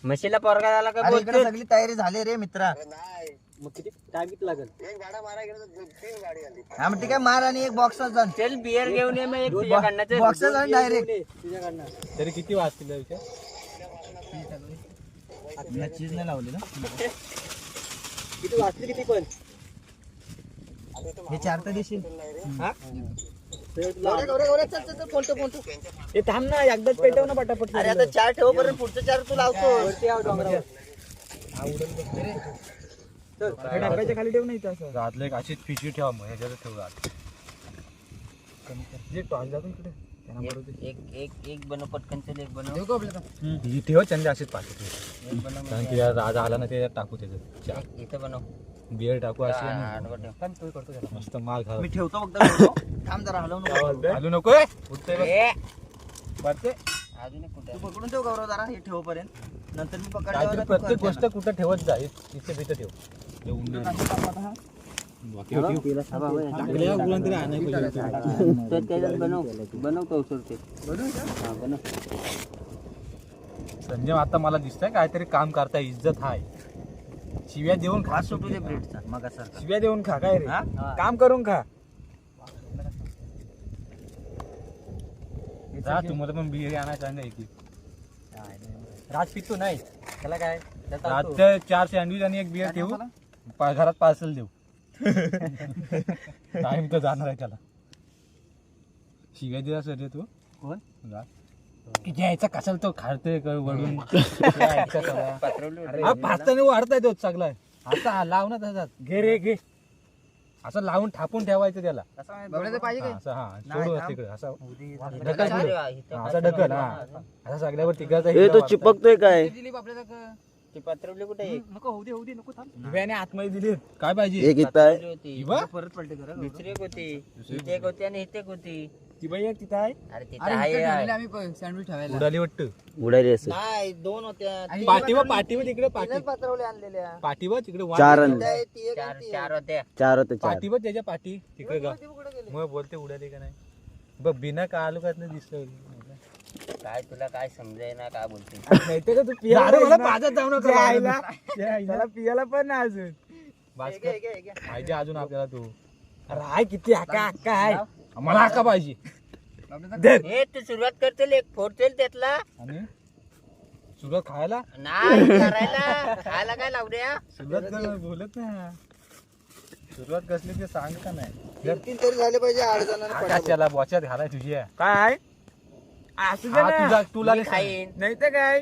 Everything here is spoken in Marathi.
म्हशीला पोरगा झाला का अरे इकडे सगळी तयारी झाली रे मित्रा. मग किती टाइम किती लागेल? हा मग ठीक आहे, मार आणि एक बॉक्स जाण. चल बियर घेऊन ये मग एक तुझ्याकडनं बॉक्स जाण डायरेक्ट. तुझ्याकडनं तरी किती वाजतील विचार? चीज नाही लावली ना. किती वाजते किती पण? हे 4 तर देशील. हा? हे थांब ना, एकदाच पेटव ना पटापट. अरे आता 4 ठेव पर्यंत पुढचं 4 तू लावतो. वरती यावं डोंगरावर. चल, डब्याच्या खाली ठेव नाही असं. रातलं एक अशीच पिशवी ठेवा मग ह्याच्यातच ठेवू रात. जे टॉस जातो इकडे त्यांना बरोबर एक बनव पटकन. चल एक बनव. ही ठेव चंदे अशीच पाठी एक बनव. कारण की राजा आला ना ते टाकू त्याच्यात इथं बनव. बियर टाकू अशी आडवं ठेव. पण तू करतो त्याला. मस्त माल खा. मी ठेवतो फक्त. थांब जरा हलवू नको. घालू नको ए, पडते. अजून एक कुठे तू पकडून ठेव गौरव जरा, हे ठेव पर्यंत. नंतर मी काहीतरी प्रत्येक गोष्ट कुठं ठेवत जा. इथे बिथे ठेव. ते उंडे. चांगल्या मुलांना तरी आणायला पाहिजे. तर त्याच्यात बनव कौशल ते. हा बनव. संजय आता मला दिसतंय काहीतरी काम करता इज्जत हाय. शिव्या देऊन खा. सुटू दे ब्रेडचा मग सारखा. शिव्या देऊन खा काय रे? हा? काम करून खा. जा तुम्हाला पण बियर आणायचं आहे की. राज पितो नाही त्याला काय? रातचं 4 सँडविच आणि एक बियर ठेवू. घरात पार्सल देऊ. टाइम तर जाणार आहे त्याला. शिव्या दिला सर रे तू. कोण? घ्यायचा कशाला तो खाडतोय वडून. पत्रवली पाचताने वाढताय तो चांगला. आता लाव ना तसाच. घे रे घे. असं लावून थापून ठेवायचं त्याला. पाहिजे काय? असं हा सोडू तिकडे असं ढकल अरे पुढे. वा, इथं असं ढकल हा. असं सगळ्यावर तिघाचा हे तो चिपकतोय काय? ती पत्रवली कुठे आहे? नको होऊ दे होऊ दे नको थांब. दिव्याने आतमध्ये दिली. काय पाहिजे? एक इथं आहे. पत्रवली होती. दिवा? परत पलटे करा. दुसरी एक होती. इथे एक होती आणि इथे एक होती. ती बाई एक तिथं आहे. अरे तिथे आहे. आम्ही सँडविच ठेवायला. उडाली वाटतं. उडाली असेल. नाही 2 होत्या. पाठीवर तिकडे पत्रवले आणलेल्या. पाठीवर तिकडे वाट. चार आणले. ती एक आणि ती एक. चार होत्या. चार होते चार. पाठीवर त्याच्या पाठी तिकडे गा. ती कुठे गेली? मग बोलते उडाली का नाही बघ. बिना का आलू का दिसत. काय तुला काय समजाय ना काय बोलते. मला पाजत जाऊ नका. त्याला पियाला पण नाही अजून. भास्कर, पाहिजे अजून आपल्याला तू. राय किती हक्का हक्का आहे. मला हक्का पाहिजे. हे तू सुरुवात करतील एक फोडतील त्यातला. आणि सुरुवात खायला नाही करायला खायला काय लावू द्या. सुरुवात कर बोलत ना. सुरुवात कसली ते सांग का नाही. 3 तरी झाले पाहिजे 8 जणांना. आकाशाला बॉच्यात घालाय तुझी. काय असू दे हा, ना. तुझा तुला मी खाईन. नाही तर काय